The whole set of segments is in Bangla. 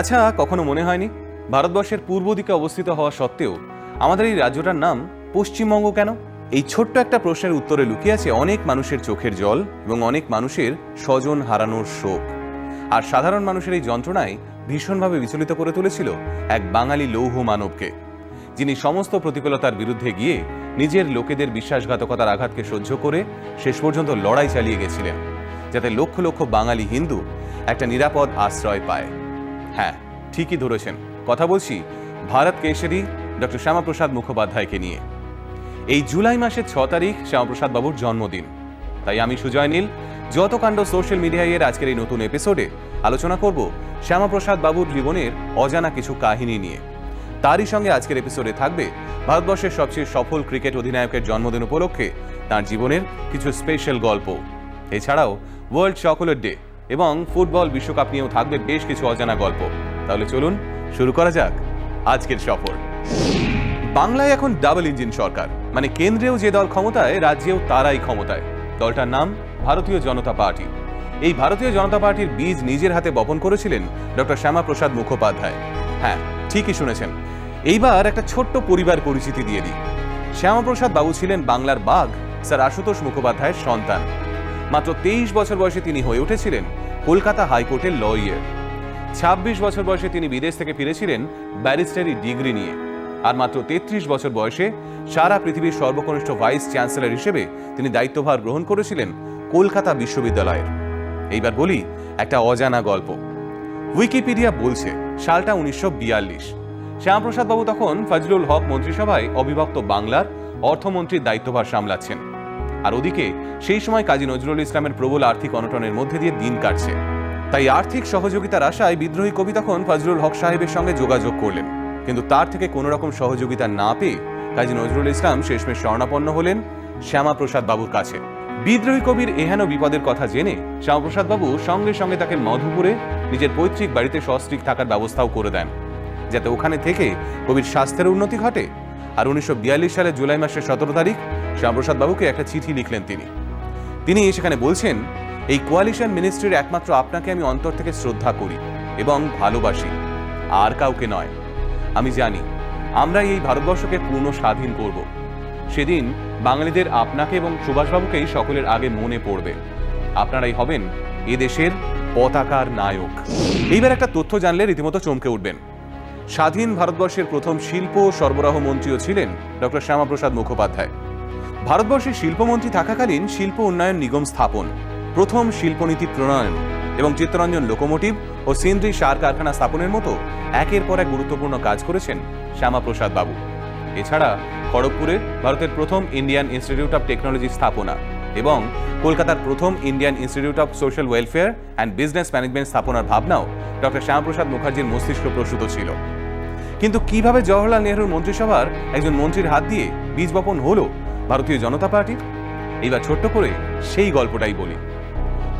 আচ্ছা, কখনো মনে হয়নি ভারতবর্ষের পূর্ব দিকে অবস্থিত হওয়া সত্ত্বেও আমাদের এই রাজ্যটার নাম পশ্চিমবঙ্গ কেন? এই ছোট্ট একটা প্রশ্নের উত্তরে লুকিয়ে আছে অনেক মানুষের চোখের জল এবং অনেক মানুষের স্বজন হারানোর শোক। আর সাধারণ মানুষের এই যন্ত্রণায় ভীষণভাবে বিচলিত করে তুলেছিল এক বাঙালি লৌহ মানবকে, যিনি সমস্ত প্রতিকূলতার বিরুদ্ধে গিয়ে নিজের লোকেদের বিশ্বাসঘাতকতার আঘাতকে সহ্য করে শেষ পর্যন্ত লড়াই চালিয়ে গেছিলেন, যাতে লক্ষ লক্ষ বাঙালি হিন্দু একটা নিরাপদ আশ্রয় পায়। হ্যাঁ, ঠিকই ধরেছেন, কথা বলছি ভারত কেশরী ডক্টর শ্যামাপ্রসাদ মুখোপাধ্যায়কে নিয়ে। এই জুলাই মাসের 6 তারিখ শ্যামাপ্রসাদ বাবুর জন্মদিন। তাই আমি সুজয় নীল যত কাণ্ড সোশ্যাল মিডিয়ায় আজকের এই নতুন এপিসোডে আলোচনা করব শ্যামাপ্রসাদ বাবুর জীবনের অজানা কিছু কাহিনী নিয়ে। তারই সঙ্গে আজকের এপিসোডে থাকবে ভারতবর্ষের সবচেয়ে সফল ক্রিকেট অধিনায়কের জন্মদিন উপলক্ষে তার জীবনের কিছু স্পেশাল গল্প। এছাড়াও ওয়ার্ল্ড চকোলেট ডে এবং ফুটবল বিশ্বকাপ নিয়েও থাকবে বেশ কিছু অজানা গল্প। তাহলে চলুন শুরু করা যাক আজকের সফর। বাংলায় এখন ডাবল ইঞ্জিন সরকার, মানে কেন্দ্রেও যে দল ক্ষমতায়, রাজ্যেও তারাই ক্ষমতায়। দলটার নাম ভারতীয় জনতা পার্টি। এই ভারতীয় জনতা পার্টির বীজ নিজের হাতে বপন করেছিলেন ডক্টর শ্যামাপ্রসাদ মুখোপাধ্যায়। হ্যাঁ, ঠিকই শুনেছেন। এইবার একটা ছোট্ট পরিবার পরিচিতি দিয়ে দিই। শ্যামাপ্রসাদ বাবু ছিলেন বাংলার বাঘ স্যার আশুতোষ মুখোপাধ্যায়ের সন্তান। মাত্র 23 বছর বয়সে তিনি হয়ে উঠেছিলেন কলকাতা হাইকোর্টের লয়ার। 26 বছর বয়সে তিনি বিদেশ থেকে ফিরেছিলেন ব্যারিস্টারি ডিগ্রি নিয়ে। আর মাত্র 33 বছর বয়সে সারা পৃথিবীর সর্বকনিষ্ঠ ভাইস চ্যান্সেলর হিসেবে তিনি দায়িত্বভার গ্রহণ করেছিলেন কলকাতা বিশ্ববিদ্যালয়ের। এইবার বলি একটা অজানা গল্প। উইকিপিডিয়া বলছে সালটা 1942। শ্যামাপ্রসাদ বাবু তখন ফজলুল হক মন্ত্রিসভায় অবিভক্ত বাংলার অর্থমন্ত্রীর দায়িত্বভার সামলাচ্ছেন। আর ওদিকে সেই সময় কাজী নজরুল ইসলামের প্রবল আর্থিক অনটনের মধ্যে দিয়ে দিন কাটছে। তাই আর্থিক সহযোগিতার আশায় বিদ্রোহী কবি তখন ফজলুল হক সাহেবের সঙ্গে যোগাযোগ করলেন, কিন্তু তার থেকে কোনো রকম সহযোগিতা না পেয়ে কাজী নজরুল ইসলাম শেষমেশ শরণাপন্ন হলেন শ্যামাপ্রসাদ বাবুর কাছে। বিদ্রোহী কবির এহেন বিপদের কথা জেনে শ্যামাপ্রসাদ বাবু সঙ্গে সঙ্গে তাকে মধুপুরে নিজের পৈতৃক বাড়িতে সস্ত্রীক থাকার ব্যবস্থাও করে দেন, যাতে ওখানে থেকে কবির স্বাস্থ্যের উন্নতি ঘটে। আর 1942 সালের জুলাই মাসের 17 তারিখ শ্যামাপ্রসাদ বাবুকে একটা চিঠি লিখলেন তিনি সেখানে বলছেন, এই কোয়ালিশন মিনিস্ট্রির একমাত্র আপনাকে আমি অন্তর থেকে শ্রদ্ধা করি এবং ভালোবাসি, আর কাউকে নয়। আমি জানি আমরা এই ভারতবর্ষকে পূর্ণ স্বাধীন করব। সেদিন বাঙালিদের আপনাকে এবং সুভাষবাবুকেই সকলের আগে মনে পড়বে। আপনারাই হবেন এ দেশের পতাকার নায়ক। এইবার একটা তথ্য জানলে রীতিমতো চমকে উঠবেন। স্বাধীন ভারতবর্ষের প্রথম শিল্প সরবরাহ মন্ত্রীও ছিলেন ডক্টর শ্যামাপ্রসাদ মুখোপাধ্যায়। ভারতবর্ষের শিল্পমন্ত্রী থাকাকালীন শিল্প উন্নয়ন নিগম স্থাপন, প্রথম শিল্পনীতি প্রণয়ন এবং চিত্তরঞ্জন লোকোমোটিভ ও সিন্দ্রি সার কারখানা স্থাপনের মতো একের পর এক গুরুত্বপূর্ণ কাজ করেছেন শ্যামাপ্রসাদ বাবু। এছাড়া খড়গপুরে ভারতের প্রথম ইন্ডিয়ান ইনস্টিটিউট অফ টেকনোলজি স্থাপনা এবং কলকাতার প্রথম Indian institute of social welfare and business management স্থাপনার ভাবনাও ডক্টর শ্যামাপ্রসাদ মুখার্জির মস্তিষ্ক প্রসূত ছিল। কিন্তু কিভাবে জওহরলাল নেহরুর মন্ত্রিসভার একজন মন্ত্রীর হাত দিয়ে বীজ বপন হলো ভারতীয় জনতা পার্টি? এইবার ছোট্ট করে সেই গল্পটাই বলি।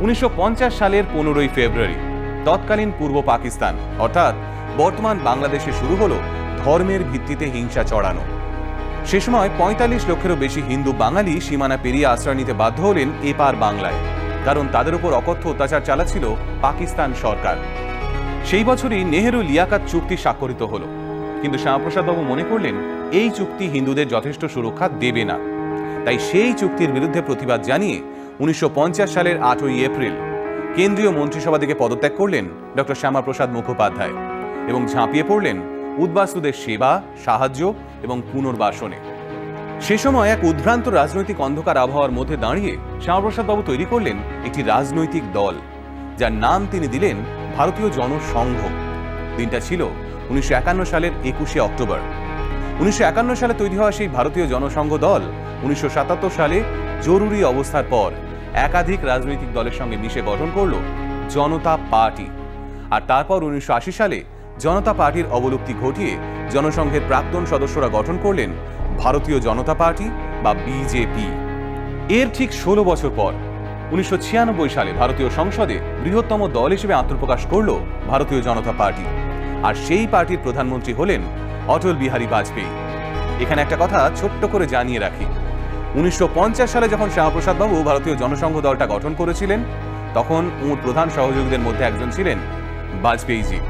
1950 সালের 15ই ফেব্রুয়ারি তৎকালীন পূর্ব পাকিস্তান অর্থাৎ বর্তমান বাংলাদেশে শুরু হলো ধর্মের ভিত্তিতে হিংসা চড়ানো। সে সময় 45 লক্ষেরও বেশি হিন্দু বাঙালি সীমানা পেরিয়ে আশ্রয় নিতে বাধ্য হলেন এপার বাংলায়, কারণ তাদের উপর অকথ্য অত্যাচার চালাচ্ছিল পাকিস্তান সরকার। সেই বছরই নেহেরু লিয়াকাত চুক্তি স্বাক্ষরিত হলো, কিন্তু শ্যামাপ্রসাদ বাবু মনে করলেন এই চুক্তি হিন্দুদের যথেষ্ট সুরক্ষা দেবে না। তাই সেই চুক্তির বিরুদ্ধে প্রতিবাদ জানিয়ে 1950 সালের 8ই এপ্রিল কেন্দ্রীয় মন্ত্রিসভা থেকে পদত্যাগ করলেন ডক্টর শ্যামাপ্রসাদ মুখোপাধ্যায় এবং ঝাঁপিয়ে পড়লেন উদ্বাস্তুদের সেবা, সাহায্য এবং পুনর্বাসনে। সে সময় এক উদ্ভ্রান্ত রাজনৈতিক অন্ধকার আবহাওয়ার মধ্যে দাঁড়িয়ে শ্যামাপ্রসাদ বাবু তৈরি করলেন একটি রাজনৈতিক দল, যার নাম তিনি দিলেন ভারতীয় জনসংঘ। দিনটা ছিল 1951 সালের 21শে অক্টোবর। 1951 সালে তৈরি হওয়া সেই ভারতীয় জনসংঘ দল 1977 সালে জরুরি অবস্থার পর একাধিক রাজনৈতিক দলের সঙ্গে মিশে গঠন করল জনতা পার্টি। আর তারপর 1980 সালে জনতা পার্টির অবলুপ্তি ঘটিয়ে জনসংঘের প্রাক্তন সদস্যরা গঠন করলেন ভারতীয় জনতা পার্টি বা বিজেপি। এর ঠিক 16 বছর পর 1996 সালে ভারতীয় সংসদে বৃহত্তম দল হিসেবে আত্মপ্রকাশ করল ভারতীয় জনতা পার্টি। আর সেই পার্টির প্রধানমন্ত্রী হলেন অটল বিহারী বাজপেয়ী। এখানে একটা কথা ছোট্ট করে জানিয়ে রাখি, 1950 সালে যখন শ্যামাপ্রসাদ বাবু ভারতীয় জনসংঘ দলটা গঠন করেছিলেন, তখন ওর প্রধান সহযোগীদের মধ্যে একজন ছিলেন বাজপেয়ীজি।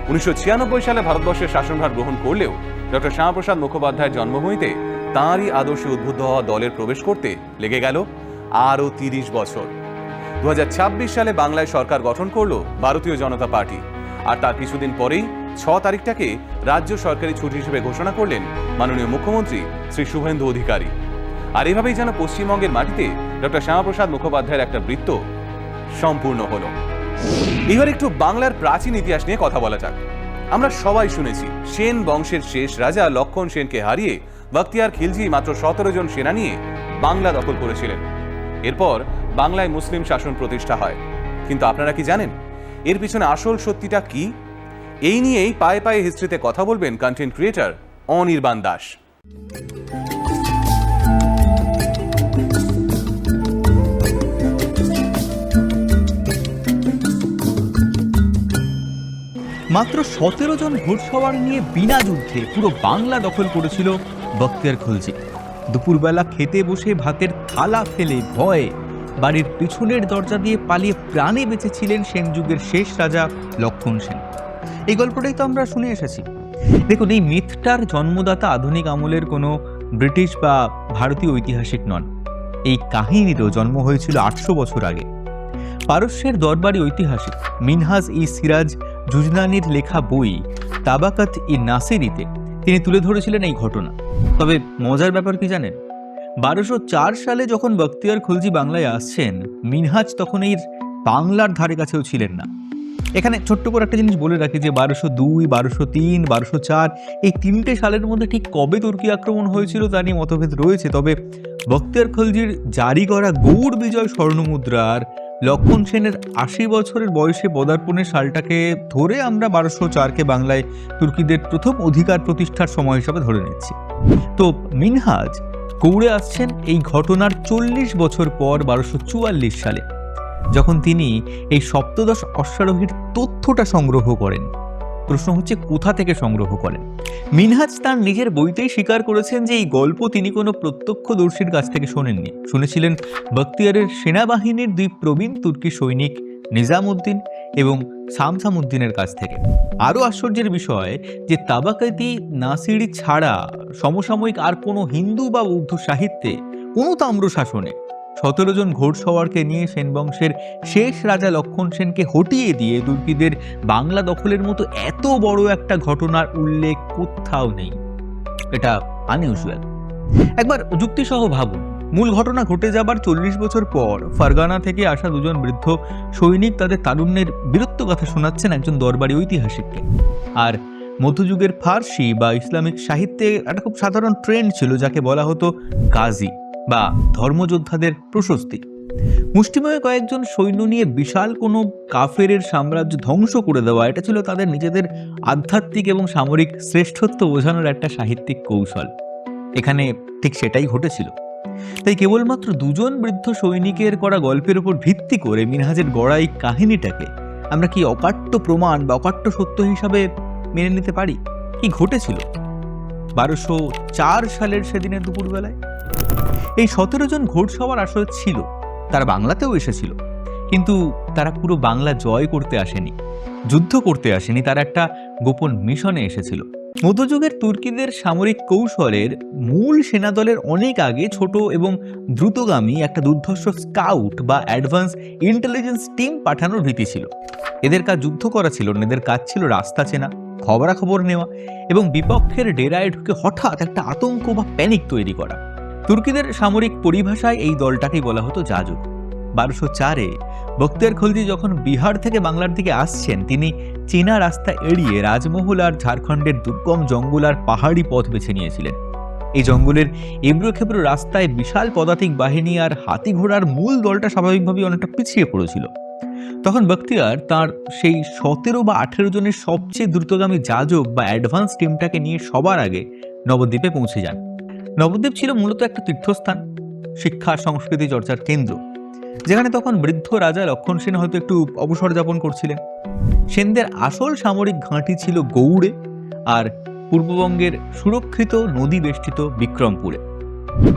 1996 সালে ভারতবর্ষের শাসনভার গ্রহণ করলেও ডক্টর শ্যামাপ্রসাদ মুখোপাধ্যায়ের জন্মভূমিতে তাঁরই আদর্শে উদ্বুদ্ধ হওয়া দলের প্রবেশ করতে লেগে গেল আরও 30 বছর। 2026 সালে বাংলায় সরকার গঠন করলো ভারতীয় জনতা পার্টি, আর তার কিছুদিন পরেই 6 তারিখটাকে রাজ্য সরকারি ছুটি হিসেবে ঘোষণা করলেন মাননীয় মুখ্যমন্ত্রী শ্রী শুভেন্দু অধিকারী। আর এভাবেই যেন পশ্চিমবঙ্গের মাটিতে ডক্টর শ্যামাপ্রসাদ মুখোপাধ্যায়ের একটা বৃত্ত সম্পূর্ণ হলো। এবার একটু বাংলার প্রাচীন ইতিহাস নিয়ে কথা বলা যাক। আমরা সবাই শুনেছি সেন বংশের শেষ রাজা লক্ষণ সেনকে হারিয়ে বখতিয়ার খিলজি মাত্র 17 জন সেনা নিয়ে বাংলা দখল করেছিলেন। এরপর বাংলায় মুসলিম শাসন প্রতিষ্ঠা হয়। কিন্তু আপনারা কি জানেন এর পিছনে আসল সত্যিটা কি? এই নিয়েই পায়ে পায়ে হিস্ট্রিতে কথা বলবেন কন্টেন্ট ক্রিয়েটর অনির্বাণ দাস। মাত্র 17 জন ঘোড়সওয়ার নিয়ে বিনা যুদ্ধে পুরো বাংলা দখল করেছিল বখতিয়ার খলজি। দুপুরবেলা খেতে বসে ভাতের থালা ফেলে ভয়ে বাড়ির পিছনের দরজা দিয়ে পালিয়ে প্রাণে বেঁচেছিলেন সেন যুগের শেষ রাজা লক্ষণ সেন। এই গল্পটাই তো আমরা শুনে এসেছি। দেখুন, এই মিথটার জন্মদাতা আধুনিক আমলের কোনো ব্রিটিশ বা ভারতীয় ঐতিহাসিক নন। এই কাহিনীরও জন্ম হয়েছিল 800 বছর আগে। পারস্যের দরবারি ঐতিহাসিক মিনহাজ ই সিরাজ জুজনানির লেখা বই তাবাকাত ই নাসিরিতে তিনি তুলে ধরেছিলেন এই ঘটনা। তবে মজার ব্যাপার কি জানেন, 1204 সালে যখন বখতিয়ার খলজি বাংলায় আসছেন, মিনহাজ তখন এই বাংলার ধারে কাছেও ছিলেন না। এখানে ছোট্ট করে একটা জিনিস বলে রাখি যে 1202, 1203, 1204 এই 3টে সালের মধ্যে ঠিক কবে তুর্কি আক্রমণ হয়েছিল তা নিয়ে মতভেদ রয়েছে। তবে বখতিয়ার খলজির জারি করা গৌড় বিজয় স্বর্ণমুদ্রার লক্ষণ সেনের 80 বছরের বয়সে পদার্পণের সালটাকে ধরে আমরা 1204কে বাংলায় তুর্কিদের প্রথম অধিকার প্রতিষ্ঠার সময় হিসাবে ধরে নিচ্ছি। তো মিনহাজ গৌড়ে আসছেন এই ঘটনার 40 বছর পর 1244 সালে, যখন তিনি এই সপ্তদশ অশ্বারোহীর তথ্যটা সংগ্রহ করেন। প্রশ্ন হচ্ছে কোথা থেকে সংগ্রহ করেন? মিনহাজ তার নিজের বইতেই স্বীকার করেছেন যে এই গল্প তিনি কোনো প্রত্যক্ষদর্শীর কাছ থেকে শোনেননি। শুনেছিলেন বখতিয়ারের সেনাবাহিনীর 2 প্রবীণ তুর্কি সৈনিক নিজামউদ্দিন এবং শামসামউদ্দিনের কাছ থেকে। আরও আশ্চর্যের বিষয় যে তাবাকাতি নাসিরি ছাড়া সমসাময়িক আর কোনো হিন্দু বা বৌদ্ধ সাহিত্যে কোনো তাম্রশাসনে 17 জন ঘোড়সওয়ারকে নিয়ে সেন বংশের শেষ রাজা লক্ষণ সেনকে হটিয়ে দিয়ে তুর্কিদের বাংলা দখলের মতো এত বড় একটা ঘটনার উল্লেখ কোথাও নেই। এটা আনইউজুয়াল। একবার যুক্তিসহ ভাবুন, মূল ঘটনা ঘটে যাবার 40 বছর পর ফারগানা থেকে আসা 2 জন বৃদ্ধ সৈনিক তাদের তারুণ্যের বীরত্ব কথা শোনাচ্ছেন একজন দরবারি ঐতিহাসিককে। আর মধ্যযুগের ফার্সি বা ইসলামিক সাহিত্যে একটা খুব সাধারণ ট্রেন্ড ছিল যাকে বলা হতো গাজী বা ধর্মযোদ্ধাদের প্রশস্তি। মুষ্টিমেয় কয়েকজন সৈন্য নিয়ে বিশাল কোনো কাফেরের সাম্রাজ্য ধ্বংস করে দেওয়া, এটা ছিল তাদের নিজেদের আধ্যাত্মিক এবং সামরিক শ্রেষ্ঠত্ব বোঝানোর একটা সাহিত্যিক কৌশল। এখানে ঠিক সেটাই ঘটেছিল। তাই কেবলমাত্র 2 জন বৃদ্ধ সৈনিকের করা গল্পের উপর ভিত্তি করে মিনহাজের গড়া এই কাহিনীটাকে আমরা কি অকাট্য প্রমাণ বা অকাট্য সত্য হিসাবে মেনে নিতে পারি? কি ঘটেছিল 1204 সালের সেদিনের দুপুরবেলায়? এই 17 জন ঘোড়সওয়ার আসলে ছিল, তারা বাংলাতেও এসেছিল, কিন্তু তারা পুরো বাংলা জয় করতে আসেনি, যুদ্ধ করতে আসেনি, তারা একটা গোপন মিশনে এসেছিল। মধ্যযুগের তুর্কিদের সামরিক কৌশলের মূল সেনাদলের অনেক আগে ছোট এবং দ্রুতগামী একটা দুর্ধর্ষ স্কাউট বা অ্যাডভান্স ইন্টেলিজেন্স টিম পাঠানোর রীতি ছিল। এদের কাজ যুদ্ধ করা ছিল না, এদের কাজ ছিল রাস্তা চেনা, খবরাখবর নেওয়া এবং বিপক্ষের ডেরায় ঢুকে হঠাৎ একটা আতঙ্ক বা প্যানিক তৈরি করা। তুর্কিদের সামরিক পরিভাষায় এই দলটাকেই বলা হতো যাজক। 1204-এ বখতিয়ার খলজি যখন বিহার থেকে বাংলার দিকে আসছেন, তিনি চেনা রাস্তা এড়িয়ে রাজমহল আর ঝাড়খণ্ডের দুর্গম জঙ্গল আর পাহাড়ি পথ বেছে নিয়েছিলেন। এই জঙ্গলের এবড়ো খেবড়ো রাস্তায় বিশাল পদাতিক বাহিনী আর হাতি ঘোড়ার মূল দলটা স্বাভাবিকভাবেই অনেকটা পিছিয়ে পড়েছিল। তখন বখতিয়ার তার সেই 17 বা 18 জনের সবচেয়ে দ্রুতগামী যাজক বা অ্যাডভান্স টিমটাকে নিয়ে সবার আগে নবদ্বীপে পৌঁছে যান। নবদ্বীপ ছিল মূলত একটা তীর্থস্থান, শিক্ষা সংস্কৃতি চর্চার কেন্দ্র, যেখানে তখন বৃদ্ধ রাজা লক্ষণ সেন হয়তো একটু অবসর যাপন করছিলেন। সেনদের আসল সামরিক ঘাঁটি ছিল গৌড়ে আর পূর্ববঙ্গের সুরক্ষিত নদী বেষ্টিত বিক্রমপুরে।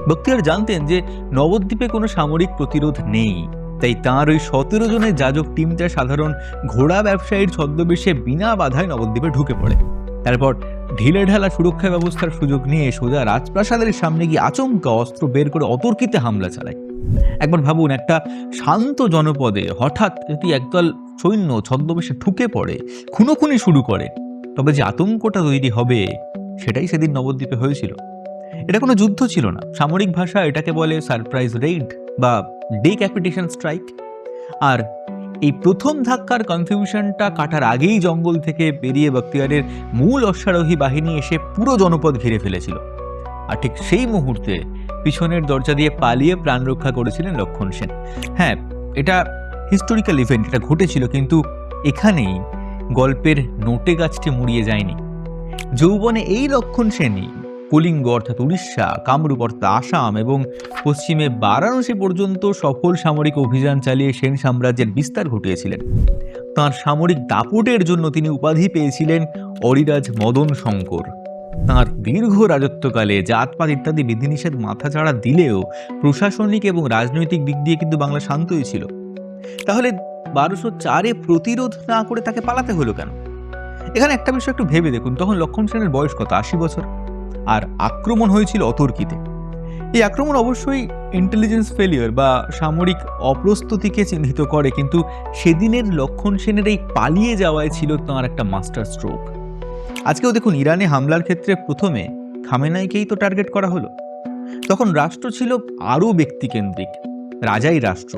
বখতিয়ার জানতেন যে নবদ্বীপে কোনো সামরিক প্রতিরোধ নেই, তাই তাঁর ওই 17 জনের যাজক টিমটা সাধারণ ঘোড়া ব্যবসায়ীর ছদ্মবেশে বিনা বাধায় নবদ্বীপে ঢুকে পড়ে। তারপর ঢিলে ঢালা সুরক্ষা ব্যবস্থার সুযোগ নিয়ে সোজা রাজপ্রাসাদের সামনে গিয়ে আচমকা অস্ত্র বের করে অতর্কিতে হামলা চালায়। একবার ভাবুন, একটা শান্ত জনপদে হঠাৎ যদি একদল সৈন্য ছদ্মবেশে ঢুকে পড়ে, খুনোখুনি শুরু করে, তবে যে আতঙ্কটা তৈরি হবে সেটাই সেদিন নবদ্বীপে হয়েছিল। এটা কোনো যুদ্ধ ছিল না, সামরিক ভাষা এটাকে বলে সারপ্রাইজ রেইড বা ডিক্যাপিটেশন স্ট্রাইক। আর এই প্রথম ধাক্কার কনফিউশনটা কাটার আগেই জঙ্গল থেকে বেরিয়ে বখতিয়ারের মূল অশ্বারোহী বাহিনী এসে পুরো জনপদ ঘিরে ফেলেছিল। আর ঠিক সেই মুহূর্তে পিছনের দরজা দিয়ে পালিয়ে প্রাণ রক্ষা করেছিলেন লক্ষণ সেন। হ্যাঁ, এটা হিস্টোরিক্যাল ইভেন্ট, এটা ঘটেছিল, কিন্তু এখানেই গল্পের নোটে গাছটি মুড়িয়ে যায়নি। যৌবনে এই লক্ষণ সেনই কলিঙ্গ অর্থাৎ উড়িষ্যা, কামরূপ অর্থাৎ আসাম এবং পশ্চিমে বারাণসী পর্যন্ত সফল সামরিক অভিযান চালিয়ে সেন সাম্রাজ্যের বিস্তার ঘটিয়েছিলেন। তাঁর সামরিক দাপটের জন্য তিনি উপাধি পেয়েছিলেন অরিরাজ মদন শঙ্কর। তাঁর দীর্ঘ রাজত্বকালে জাতপাত ইত্যাদি বিধিনিষেধ মাথাচাড়া দিলেও প্রশাসনিক এবং রাজনৈতিক দিক দিয়ে কিন্তু বাংলা শান্তই ছিল। তাহলে 1204-এ প্রতিরোধ না করে তাকে পালাতে হলো কেন? এখানে একটা বিষয় একটু ভেবে দেখুন, তখন লক্ষণ সেনের বয়স কত? 80 বছর। আর আক্রমণ হয়েছিল অতর্কিতে। এই আক্রমণ অবশ্যই ইন্টেলিজেন্স ফেলিয়ার বা সামরিক অপ্রস্তুতিকে চিহ্নিত করে, কিন্তু সেদিনের লক্ষণ সেনের এই পালিয়ে যাওয়ায় ছিল তাঁর একটা মাস্টার স্ট্রোক। আজকেও দেখুন, ইরানে হামলার ক্ষেত্রে প্রথমে খামেনাইকেই তো টার্গেট করা হলো। তখন রাষ্ট্র ছিল আরও ব্যক্তিকেন্দ্রিক, রাজাই রাষ্ট্র।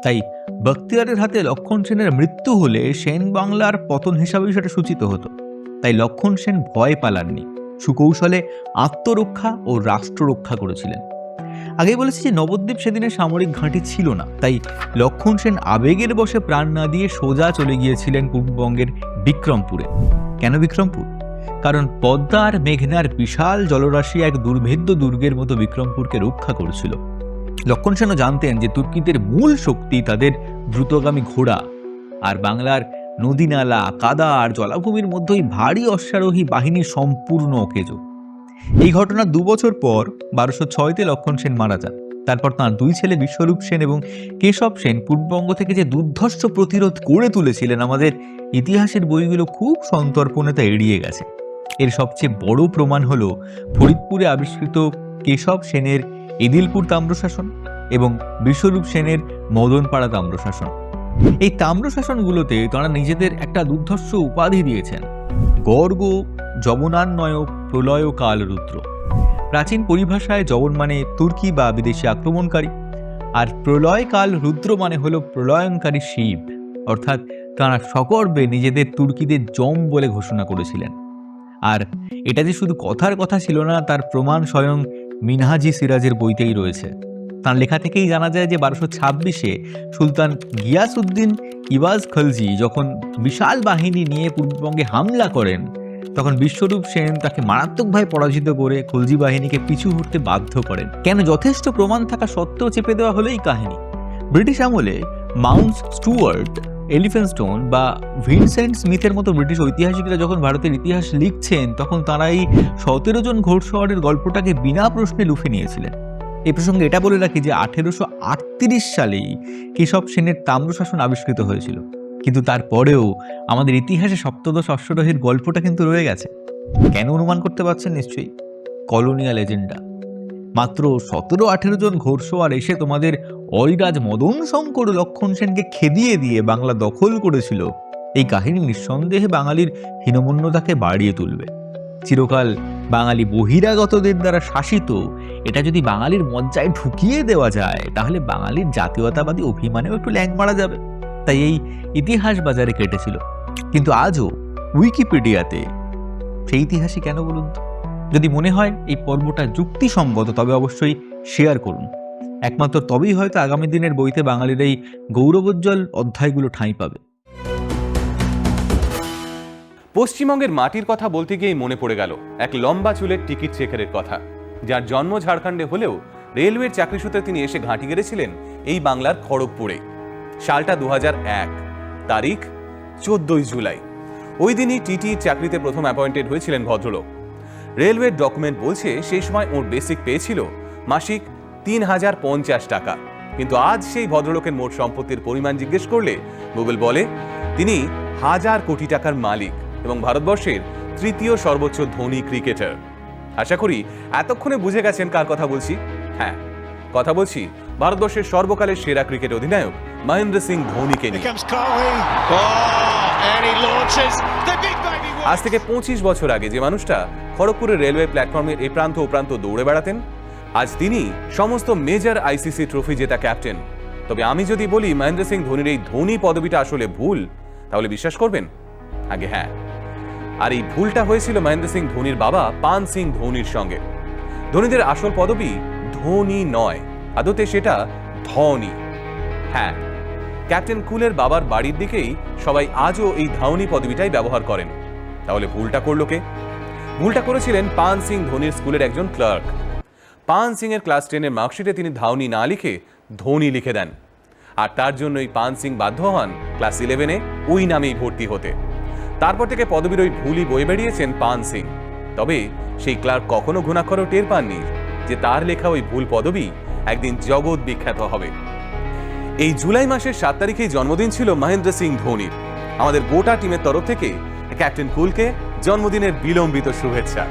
তাই বখতিয়ারের হাতে লক্ষণ সেনের মৃত্যু হলে সেন বাংলার পতন হিসাবেই সেটা সূচিত হতো। তাই লক্ষণ সেন ভয় পালাননি, সুকৌশলে আত্মরক্ষা ও রাষ্ট্র রক্ষা করেছিলেন। আগেই বলেছি যে নবদ্বীপ সেদিনের সামরিক ঘাঁটি ছিল না, তাই লক্ষণ সেন আবেগের বশে প্রাণ না দিয়ে সোজা চলে গিয়েছিলেন পূর্ববঙ্গের বিক্রমপুরে। কেন বিক্রমপুর? কারণ পদ্মা আর মেঘনার বিশাল জলরাশি এক দুর্ভেদ্য দুর্গের মতো বিক্রমপুরকে রক্ষা করছিল। লক্ষণ সেনও জানতেন যে তুর্কিদের মূল শক্তি তাদের দ্রুতগামী ঘোড়া, আর বাংলার নদী নালা, কাদা আর জলাভূমির মধ্যেই ভারী অশ্বারোহী বাহিনী সম্পূর্ণ অকেজো। এই ঘটনার 2 বছর পর 1206-তে লক্ষণ সেন মারা যান। তারপর তাঁর 2 ছেলে বিশ্বরূপ সেন এবং কেশব সেন পূর্ববঙ্গ থেকে যে দুর্ধর্ষ প্রতিরোধ গড়ে তুলেছিলেন, আমাদের ইতিহাসের বইগুলো খুব সন্তর্পণে তা এড়িয়ে গেছে। এর সবচেয়ে বড় প্রমাণ হলো ফরিদপুরে আবিষ্কৃত কেশব সেনের এদিলপুর তাম্রশাসন এবং বিশ্বরূপ সেনের মদনপাড়া তাম্রশাসন। এই তাম্রশাসনগুলোতে তাঁরা নিজেদের একটা দুর্ধর্ষ উপাধি দিয়েছেন, গর্গ যবনান্বয় প্রলয় কাল রুদ্র। প্রাচীন পরিভাষায় যবন মানে তুর্কি বা বিদেশি আক্রমণকারী, আর প্রলয় কাল রুদ্র মানে হলো প্রলয়ঙ্কারী শিব। অর্থাৎ তাঁরা সকর্বে নিজেদের তুর্কিদের যম বলে ঘোষণা করেছিলেন। আর এটা যে শুধু কথার কথা ছিল না, তার প্রমাণ স্বয়ং মিনহাজি সিরাজের বইতেই রয়েছে। তাঁর লেখা থেকেই জানা যায় যে 1226-এ সুলতান গিয়াসউদ্দিন ইওয়াজ খলজি যখন বিশাল বাহিনী নিয়ে পূর্ববঙ্গে হামলা করেন, তখন বিশ্বরূপ সেন তাকে মারাত্মকভাবে পরাজিত করে খলজি বাহিনীকে পিছু হটতে বাধ্য করেন। কেন? যথেষ্ট প্রমাণ থাকা সত্ত্বেও চেপে দেওয়া হলো এই কাহিনী। ব্রিটিশ আমলে মাউন্ট স্টুয়ার্ট, এলিফ্যান্টস্টোন বা ভিনসেন্ট স্মিথের মতো ব্রিটিশ ঐতিহাসিকরা যখন ভারতের ইতিহাস লিখছেন, তখন তারা এই 17 জন ঘোড়সওয়ারের গল্পটাকে বিনা প্রশ্নে লুফে নিয়েছিলেন। এই প্রসঙ্গে এটা বলে রাখি যে 1838 সালেই কেশব সেনের তাম্রশাসন আবিষ্কৃত হয়েছিল, কিন্তু তারপরেও আমাদের ইতিহাসে সপ্তদশ অশ্বারোহীর গল্পটা কিন্তু রয়ে গেছে। কেন অনুমান করতে পারছেন নিশ্চয়ই? Colonial agenda. মাত্র 17-18 জন ঘোড়সওয়ার এসে তোমাদের অরিরাজ মদন শঙ্কর লক্ষণ সেনকে খেদিয়ে দিয়ে বাংলা দখল করেছিল। এই কাহিনী নিঃসন্দেহে বাঙালির হীনমন্যতাকে বাড়িয়ে তুলবে। চিরকাল বাঙালি বহিরাগতদের দ্বারা শাসিত এটা যদি বাঙালির মজ্জায় ঢুকিয়ে দেওয়া যায়, তাহলে বাঙালির জাতীয়তাবাদী অভিমানেও একটু ল্যাং মারা যাবে। তাই এই ইতিহাস বাজারে কেটেছিল। কিন্তু আজও উইকিপিডিয়াতে সেই ইতিহাসই কেন বলুন তো? যদি মনে হয় এই পর্বটা যুক্তিসঙ্গত, তবে অবশ্যই শেয়ার করুন। একমাত্র তবেই হয়তো আগামী দিনের বইতে বাঙালির এই গৌরবোজ্জ্বল অধ্যায়গুলো ঠাঁই পাবে। পশ্চিমবঙ্গের মাটির কথা বলতে গিয়েই মনে পড়ে গেল এক লম্বা চুলের টিকিট চেকারের কথা, যার জন্ম ঝাড়খণ্ডে হলেও রেলওয়ের চাকরি সূত্রে তিনি এসে ঘাঁটি গেড়েছিলেন এই বাংলার খড়গপুরে। সালটা 2001, তারিখ 14 জুলাই। ওই দিনই টিটির চাকরিতে প্রথম অ্যাপয়েন্টেড হয়েছিলেন ভদ্রলোক। রেলওয়ের ডকুমেন্ট বলছে সেই সময় ওর বেসিক পে ছিল মাসিক 3050 টাকা। কিন্তু আজ সেই ভদ্রলোকের মোট সম্পত্তির পরিমাণ জিজ্ঞেস করলে গুগল বলে তিনি 1000 কোটি টাকার মালিক এবং ভারতবর্ষের তৃতীয় সর্বোচ্চ ধনী ক্রিকেটার। আশা করি এতক্ষণে বুঝে গেছেন কার কথা বলছি। হ্যাঁ, কথা বলছি ভারতবর্ষের সর্বকালের সেরা ক্রিকেট অধিনায়ক মহেন্দ্র সিং ধোনিকে নিয়ে। আজ থেকে 25 বছর আগে যে মানুষটা খড়গপুরের রেলওয়ে প্ল্যাটফর্মের এই প্রান্ত ও প্রান্ত দৌড়ে বেড়াতেন, আজ তিনি সমস্ত মেজর আইসিসি ট্রফি জেতা ক্যাপ্টেন। তবে আমি যদি বলি মহেন্দ্র সিং ধোনির এই ধোনি পদবিটা আসলে ভুল, তাহলে বিশ্বাস করবেন? আগে হ্যাঁ, আর এই ভুলটা হয়েছিল মহেন্দ্র সিং ধোনির বাবা পান সিং ধোনির সঙ্গে। ধোনিদের আসল পদবি ধোনি নয়, আদতে সেটা ধনি। হ্যাঁ, ক্যাপ্টেন কুলের বাবার বাড়ির দিকেই সবাই আজও এই ধোনি পদবিটাই ব্যবহার করেন। তাহলে ভুলটা করলো কে? ভুলটা করেছিলেন পান সিং ধোনির স্কুলের একজন ক্লার্ক। পান সিং এর ক্লাস 10-এর মার্কশিটে তিনি ধোনি না লিখে ধোনি লিখে দেন, আর তার জন্যই পান সিং বাধ্য হন ক্লাস 11-এ ওই নামেই ভর্তি হতে। তারপর থেকে পদবীর ওই ভুলই বয়ে বেরিয়েছেন পান সিং। তবে সেই ক্লার্ক কখনো ঘুণাক্ষরেও টের পাননি যে তার লেখা ওই ভুল পদবী একদিন জগৎ বিখ্যাত হবে। এই জুলাই মাসের 7 তারিখেই জন্মদিন ছিল মহেন্দ্র সিং ধোনির। আমাদের গোটা টিমের তরফ থেকে ক্যাপ্টেন কুলকে জন্মদিনের বিলম্বিত শুভেচ্ছা।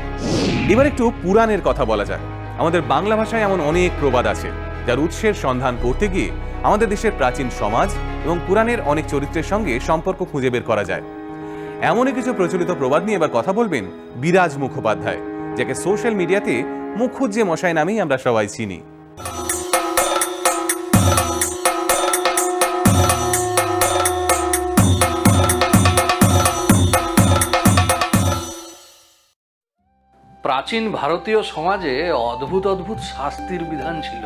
এবার একটু পুরাণের কথা বলা যাক। আমাদের বাংলা ভাষায় এমন অনেক প্রবাদ আছে যার উৎসের সন্ধান করতে গিয়ে আমাদের দেশের প্রাচীন সমাজ এবং পুরাণের অনেক চরিত্রের সঙ্গে সম্পর্ক খুঁজে বের করা যায়। এমনই কিছু প্রচলিত প্রবাদ নিয়ে এবার কথা বলবেন বিরাজ মুখোপাধ্যায়, যাকে সোশ্যাল মিডিয়াতে মুখুজ্জে মশাই নামেই আমরা সবাই চিনি। প্রাচীন ভারতীয় সমাজে অদ্ভুত অদ্ভুত শাস্তির বিধান ছিল।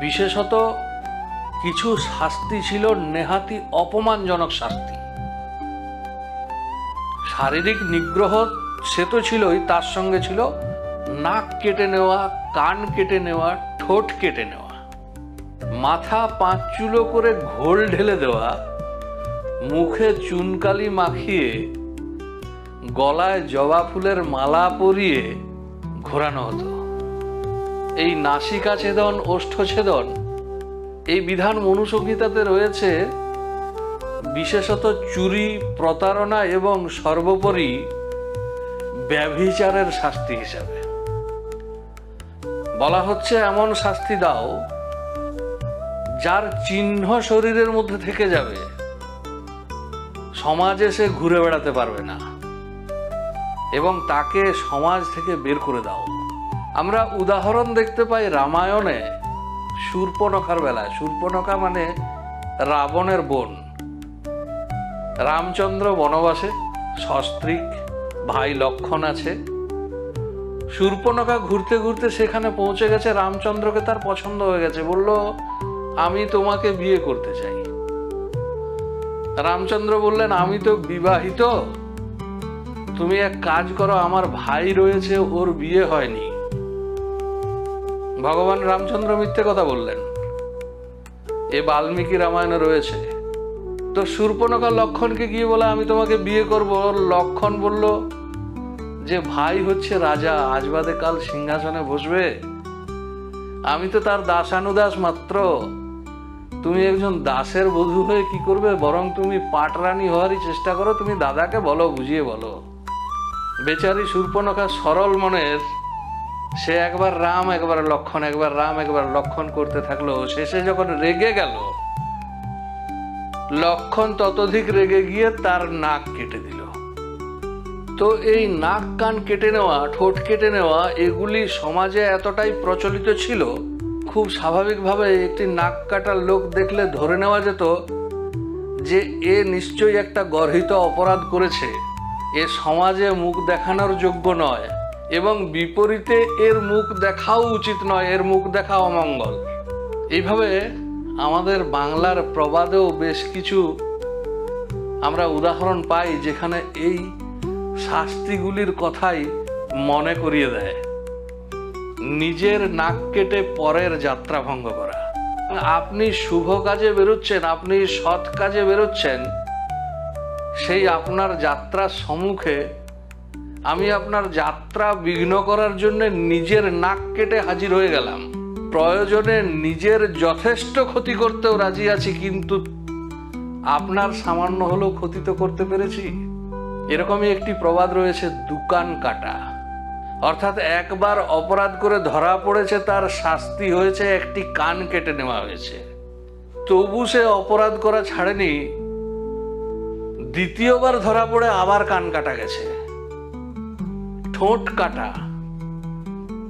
বিশেষত কিছু শাস্তি ছিল নেহাতি অপমানজনক শাস্তি। শারীরিক নিগ্রহ সে তো ছিলই, তার সঙ্গে ছিল নাক কেটে নেওয়া, কান কেটে নেওয়া, ঠোঁট কেটে নেওয়া, মাথা 5 চুলো করে ঘোল ঢেলে দেওয়া, মুখে চুনকালি মাখিয়ে গলায় জবা ফুলের মালা পরিয়ে ঘোরানো হতো। এই নাসিকা ছেদন, ওষ্ঠছেদন এই বিধান মনুসংহিতাতে রয়েছে বিশেষত চুরি, প্রতারণা এবং সর্বোপরি ব্যভিচারের শাস্তি হিসাবে। বলা হচ্ছে এমন শাস্তি দাও যার চিহ্ন শরীরের মধ্যে থেকে যাবে, সমাজে সে ঘুরে বেড়াতে পারবে না এবং তাকে সমাজ থেকে বের করে দাও। আমরা উদাহরণ দেখতে পাই রামায়ণে শূর্পণখার বেলায়। শূর্পণখা মানে রাবণের বোন। রামচন্দ্র বনবাসে, সস্ত্রীক, ভাই লক্ষণ আছে। শূর্পণখা ঘুরতে ঘুরতে সেখানে পৌঁছে গেছে, রামচন্দ্রকে তার পছন্দ হয়ে গেছে, বলল আমি তোমাকে বিয়ে করতে চাই। রামচন্দ্র বললেন আমি তো বিবাহিত, তুমি এক কাজ করো, আমার ভাই রয়েছে, ওর বিয়ে হয়নি। ভগবান রামচন্দ্র মিথ্যে কথা বললেন, এ বাল্মীকি রামায়ণে রয়েছে। তো শূর্পণখা লক্ষণকে গিয়ে বলে আমি তোমাকে বিয়ে করব। লক্ষণ বলল যে ভাই হচ্ছে রাজা, আজ বাদে কাল সিংহাসনে বসবে, আমি তো তার দাসানুদাস মাত্র, তুমি একজন দাসের বধূ হয়ে কি করবে, বরং তুমি পাটরানী হওয়ারই চেষ্টা করো, তুমি দাদাকে বলো, বুঝিয়ে বলো। বেচারি শূর্পণখা সরল মনের, সে একবার রাম একবার লক্ষণ, একবার রাম একবার লক্ষণ করতে থাকলো। শেষে যখন রেগে গেল, লক্ষণ ততোধিক রেগে গিয়ে তার নাক কেটে দিল। তো এই নাক কান কেটে নেওয়া, ঠোঁট কেটে নেওয়া এগুলি সমাজে এতটাই প্রচলিত ছিল, খুব স্বাভাবিকভাবে একটি নাক কাটার লোক দেখলে ধরে নেওয়া যেত যে এ নিশ্চয়ই একটা গর্হিত অপরাধ করেছে, এ সমাজে মুখ দেখানোর যোগ্য নয় এবং বিপরীতে এর মুখ দেখাও উচিত নয়, এর মুখ দেখা অমঙ্গল। এইভাবে আমাদের বাংলার প্রবাদেও বেশ কিছু আমরা উদাহরণ পাই যেখানে এই শাস্তিগুলির কথাই মনে করিয়ে দেয়। নিজের নাক কেটে পরের যাত্রা ভঙ্গ করা। আপনি শুভ কাজে বেরোচ্ছেন, আপনি সৎ কাজে বেরোচ্ছেন, সেই আপনার যাত্রার সম্মুখে আমি আপনার যাত্রা বিঘ্ন করার জন্য নিজের নাক কেটে হাজির হয়ে গেলাম। প্রয়োজনে নিজের যথেষ্ট ক্ষতি করতেও রাজি আছি, কিন্তু আপনার সামান্য হলেও ক্ষতি তো করতে পেরেছি। এরকমই একটি প্রবাদ রয়েছে, দোকান কাটা। অর্থাৎ একবার অপরাধ করে ধরা পড়েছে, তার শাস্তি হয়েছে একটি কান কেটে নেওয়া হয়েছে। তবু সে অপরাধ করা ছাড়েনি, দ্বিতীয়বার ধরা পড়ে আবার কান কাটা গেছে। ঠোঁট কাটা,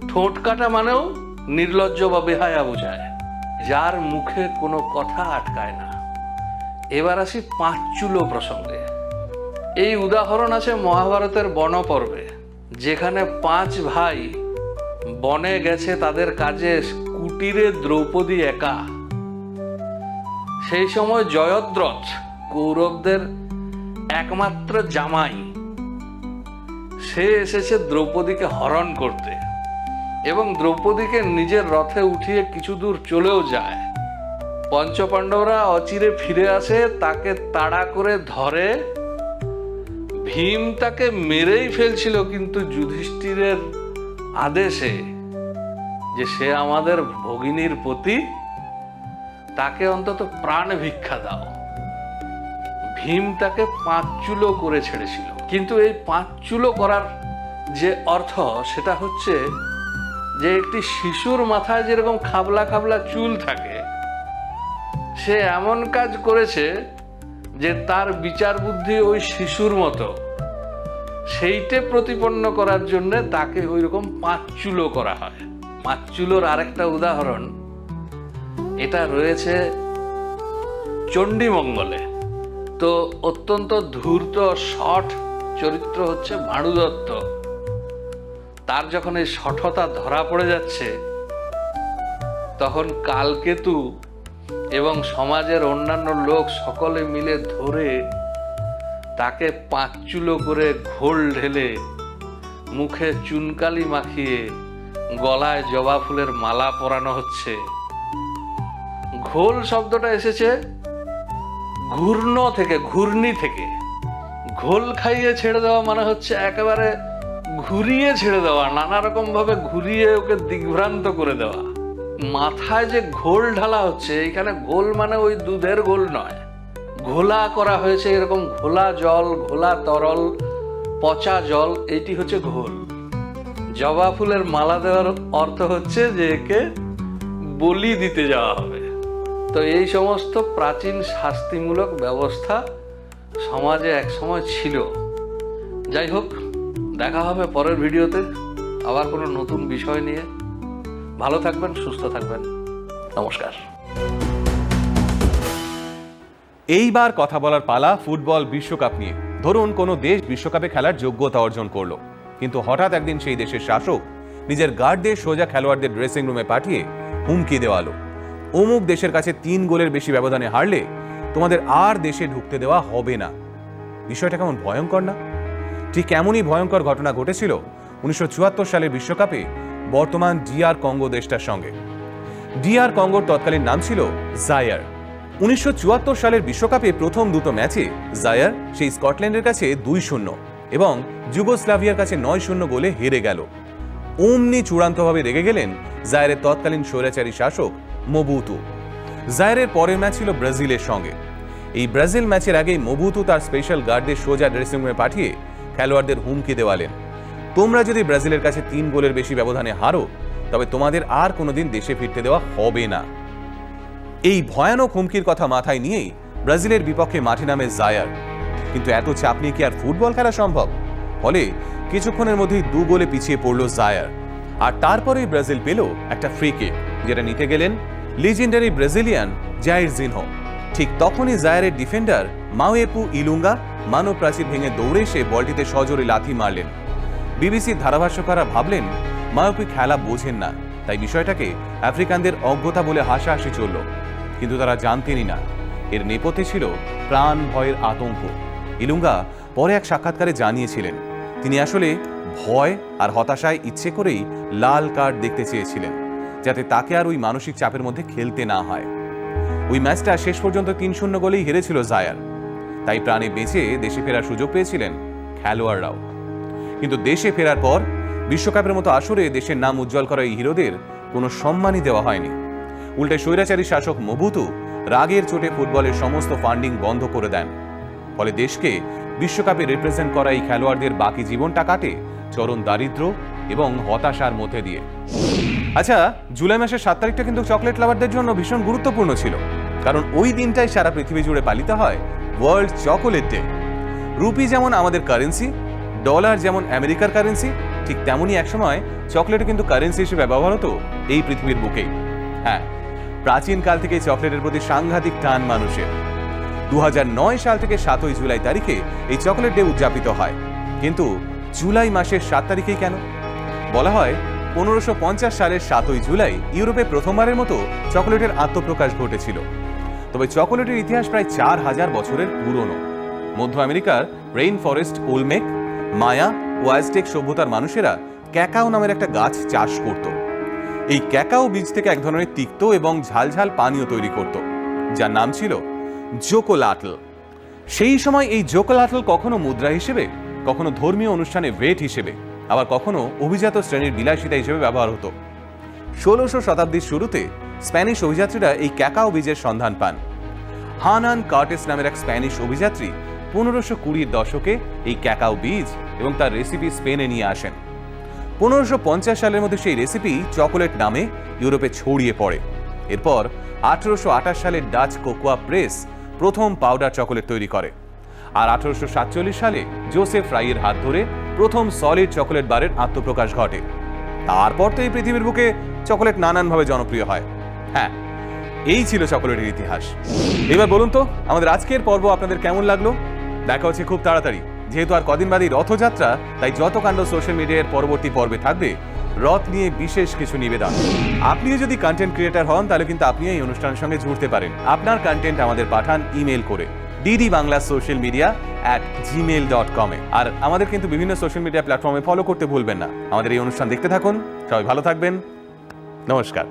ঠোঁট কাটা মানেও নির্লজ্জ বা বেহায়া বোঝায়, যার মুখে কোনো কথা আটকায় না। এবার আসি পাঁচচুলো প্রসঙ্গে। এই উদাহরণ আছে মহাভারতের বনপর্বে, যেখানে 5 ভাই বনে গেছে তাদের কাজে, কুটিরে দ্রৌপদী একা। সেই সময় জয়দ্রথ, কৌরবদের একমাত্র জামাই, সে এসেছে দ্রৌপদীকে হরণ করতে এবং দ্রৌপদীকে নিজের রথে উঠিয়ে কিছু দূর চলেও যায়। পঞ্চপাণ্ডবরা অচিরে ফিরে আসে, তাকে তাড়া করে ধরে। ভীম তাকে মেরেই ফেলছিল, কিন্তু যুধিষ্ঠিরের আদেশে যে সে আমাদের ভগিনীর পতি, তাকে অন্তত প্রাণ ভিক্ষা দাও, ভীম তাকে 5 চুলো করে ছেড়েছিল। কিন্তু এই 5 চুলো করার যে অর্থ, সেটা হচ্ছে যে একটি শিশুর মাথায় যেরকম খাবলা খাবলা চুল থাকে, সে এমন কাজ করেছে যে তার বিচার বুদ্ধি ওই শিশুর মতো, সেইটে প্রতিপন্ন করার জন্য তাকে ওই রকম 5 চুলো করা হয়। 5 চুলোর আরেকটা উদাহরণ এটা রয়েছে চণ্ডীমঙ্গলে। তো অত্যন্ত ধূর্ত শঠ চরিত্র হচ্ছে ভানু দত্ত। তার যখন এই শঠতা ধরা পড়ে যাচ্ছে, তখন কালকেতু এবং সমাজের অন্যান্য লোক সকলে মিলে ধরে তাকে 5 চুলো করে ঘোল ঢেলে, মুখে চুনকালি মাখিয়ে, গলায় জবা ফুলের মালা পরানো হচ্ছে। ঘোল শব্দটা এসেছে ঘূর্ণ থেকে, ঘূর্ণি থেকে। ঘোল খাইয়ে ছেড়ে দেওয়া মানে হচ্ছে একেবারে ঘুরিয়ে ছেড়ে দেওয়া, নানা রকম ভাবে ঘুরিয়ে ওকে দিগ্ভ্রান্ত করে দেওয়া। মাথায় যে ঘোল ঢালা হচ্ছে, এখানে ঘোল মানে ওই দুধের ঘোল নয়, ঘোলা করা হয়েছে এরকম ঘোলা জল, ঘোলা তরল, পচা জল, এটি হচ্ছে ঘোল। জবা ফুলের মালা দেওয়ার অর্থ হচ্ছে যে একে বলি দিতে যাওয়া হবে। তো এই সমস্ত প্রাচীন শাস্তিমূলক ব্যবস্থা সমাজে একসময় ছিল। যাই হোক, দেখা হবে পরের ভিডিওতে আবার কোনো নতুন বিষয় নিয়ে। ভালো থাকবেন, সুস্থ থাকবেন, নমস্কার। এইবার কথা বলার পালা ফুটবল বিশ্বকাপ নিয়ে। ধরুন কোনো দেশ বিশ্বকাপে খেলার যোগ্যতা অর্জন করলো, কিন্তু হঠাৎ একদিন সেই দেশের শাসক নিজের গার্ডদের সোজা খেলোয়াড়দের ড্রেসিং রুমে পাঠিয়ে হুমকি দেওয়ালো, অমুক দেশের কাছে 3 গোলের বেশি ব্যবধানে হারলে তোমাদের আর দেশে ঢুকতে দেওয়া হবে না। বিষয়টা কেমন ভয়ঙ্কর না? ঠিক এমনই ভয়ঙ্কর ঘটনা ঘটেছিল 1974 সালের বিশ্বকাপে বর্তমান DR কঙ্গো দেশটার সঙ্গে। DR কঙ্গোর তৎকালীন নাম ছিল জায়ার। 1974 সালের বিশ্বকাপে প্রথম দুটো ম্যাচে জায়ার সেই স্কটল্যান্ডের কাছে 2-0 এবং যুগোস্লাভিয়ার কাছে 9-0 গোলে হেরে গেল। অমনি চূড়ান্তভাবে রেগে গেলেন জায়ারের তৎকালীন স্বৈরাচারী শাসক মোবুতু। জায়ারের পরের ম্যাচ ছিল ব্রাজিলের সঙ্গে। এই ব্রাজিল ম্যাচের আগেই মোবুতু তার স্পেশাল গার্ডদের সোজা ড্রেসিং রুমে পাঠিয়ে খেলোয়াড়দের হুমকি দেওয়ালেন, তোমরা যদি ব্রাজিলের কাছে 3 গোলের বেশি ব্যবধানে হারো, তবে তোমাদের আর কোনোদিন দেশে ফিরতে দেওয়া হবে না। এই ভয়ানক হুমকির কথা মাথায় নিয়েই ব্রাজিলের বিপক্ষে মাঠে নামে জায়ার। কিন্তু এত চাপ নিয়ে কি আর ফুটবল খেলা সম্ভব? ফলে কিছুক্ষণের মধ্যেই 2 গোলে পিছিয়ে পড়ল জায়ার। আর তারপরেই ব্রাজিল পেল একটা ফ্রি কিক, যেটা নিতে গেলেন লিজেন্ডারি ব্রাজিলিয়ান জাইর জিনহো। ঠিক তখনই জায়ারের ডিফেন্ডার মাওয়েপু ইলুঙ্গা মানব প্রাচীর ভেঙে দৌড়ে এসে বলটিতে সজোরে লাথি মারলেন। বিবিসির ধারাভাষ্যকাররা ভাবলেন মাওয়েপু খেলা বোঝেন না, তাই বিষয়টাকে আফ্রিকানদের অজ্ঞতা বলে হাসাহাসি চলল। কিন্তু তারা জানতেনই না এর নেপথ্যে ছিল প্রাণ ভয়ের আতঙ্ক। ইলুঙ্গা পরে এক সাক্ষাৎকারে জানিয়েছিলেন তিনি আসলে ভয় আর হতাশায় ইচ্ছে করেই লাল কার্ড দেখতে চেয়েছিলেন, যাতে তাকে আর ওই মানসিক চাপের মধ্যে খেলতে না হয়। ওই ম্যাচটা শেষ পর্যন্ত 3-0 গোলেই হেরেছিল জায়ার। তাই প্রাণে বেঁচে দেশে ফেরার সুযোগ পেয়েছিলেন খেলোয়াড়রাও। কিন্তু দেশে ফেরার পর বিশ্বকাপের মতো আসরে দেশের নাম উজ্জ্বল করা এই হিরোদের কোনো সম্মানই দেওয়া হয়নি। উল্টে স্বৈরাচারী শাসক মোবুতু রাগের চোটে ফুটবলের সমস্ত ফান্ডিং বন্ধ করে দেন। ফলে দেশকে বিশ্বকাপে রিপ্রেজেন্ট করা এই খেলোয়াড়দের বাকি জীবনটা কাটে চরম দারিদ্র এবং হতাশার মধ্যে দিয়ে। আচ্ছা, জুলাই মাসের 7 তারিখটা কিন্তু চকলেট লাভারদের জন্য ভীষণ গুরুত্বপূর্ণ ছিল, কারণ ওই দিনটাই সারা পৃথিবী জুড়ে পালিত হয় ওয়ার্ল্ড চকোলেট ডে। রুপি যেমন আমাদের কারেন্সি, ডলার যেমন আমেরিকার কারেন্সি, ঠিক তেমনই একসময় চকলেটও কিন্তু কারেন্সি হিসেবে ব্যবহার হতো এই পৃথিবীর বুকেই। হ্যাঁ, প্রাচীনকাল থেকে চকলেটের প্রতি সাংঘাতিক টান মানুষের। 2009 সাল থেকে 7 জুলাই তারিখে এই চকলেট ডে উদযাপিত হয়। কিন্তু জুলাই মাসের 7 তারিখেই কেন? বলা হয় 1550 সালের 7 জুলাই ইউরোপে প্রথমবারের মতো চকোলেটের আত্মপ্রকাশ ঘটেছিল। তবে চকোলেটের ইতিহাস প্রায় 4000 বছরের পুরনো। মধ্য আমেরিকার রেইন ফরেস্ট, ওলমেক, মায়া ও অ্যাজটেক সভ্যতার মানুষেরা ক্যাকাও নামের একটা গাছ চাষ করত। এই ক্যাকাও বীজ থেকে এক ধরনের তিক্ত এবং ঝালঝাল পানীয় তৈরি করত, যার নাম ছিল জোকোলাটল। সেই সময় এই জোকোলাটল কখনো মুদ্রা হিসেবে, কখনো ধর্মীয় অনুষ্ঠানে ভেট হিসেবে, আবার কখনো অভিজাত শ্রেণীর বিলাসিতা হিসেবে ব্যবহার হতো। 16শো শতাব্দীর শুরুতে স্প্যানিশ অভিযাত্রীরা এই ক্যাকাও বীজের সন্ধান পান। হানান কার্টেস নামের এক স্প্যানিশ অভিযাত্রী 1520-এর দশকে এই ক্যাকাও বীজ এবং তার রেসিপি স্পেনে নিয়ে আসেন। 1550 সালের মধ্যে সেই রেসিপি চকোলেট নামে ইউরোপে ছড়িয়ে পড়ে। এরপর 1828 সালে ডাচ কোকোয়া প্রেস প্রথম পাউডার চকোলেট তৈরি করে। আর 1847 সালে জোসেফ ফ্রাইয়ের হাত ধরে প্রথম সলিড চকোলেট বারের আত্মপ্রকাশ ঘটে। তারপর তো এই পৃথিবীর বুকে চকোলেট নানানভাবে জনপ্রিয় হয়। হ্যাঁ, এই ছিল চকোলেটের ইতিহাস। এবার বলুন তো, আমাদের আজকের পর্ব আপনাদের কেমন লাগলো? দেখা হচ্ছে খুব তাড়াতাড়ি। যেহেতু আর কদিন বাদেই রথযাত্রা, তাই যত কাণ্ড সোশ্যাল মিডিয়ার পরবর্তী পর্বে থাকবে রথ নিয়ে বিশেষ কিছু নিবেদন। আপনিও যদি কন্টেন্ট ক্রিয়েটার হন, তাহলে কিন্তু আপনি এই অনুষ্ঠানের সঙ্গে জুড়তে পারেন। আপনার কন্টেন্ট আমাদের পাঠান ইমেল করে ddbanglasocialmedia@gmail.com এ। আর আমাদের কিন্তু বিভিন্ন সোশ্যাল মিডিয়া প্ল্যাটফর্মে ফলো করতে ভুলবেন না। আমাদের এই অনুষ্ঠান দেখতে থাকুন। সবাই ভালো থাকবেন। নমস্কার।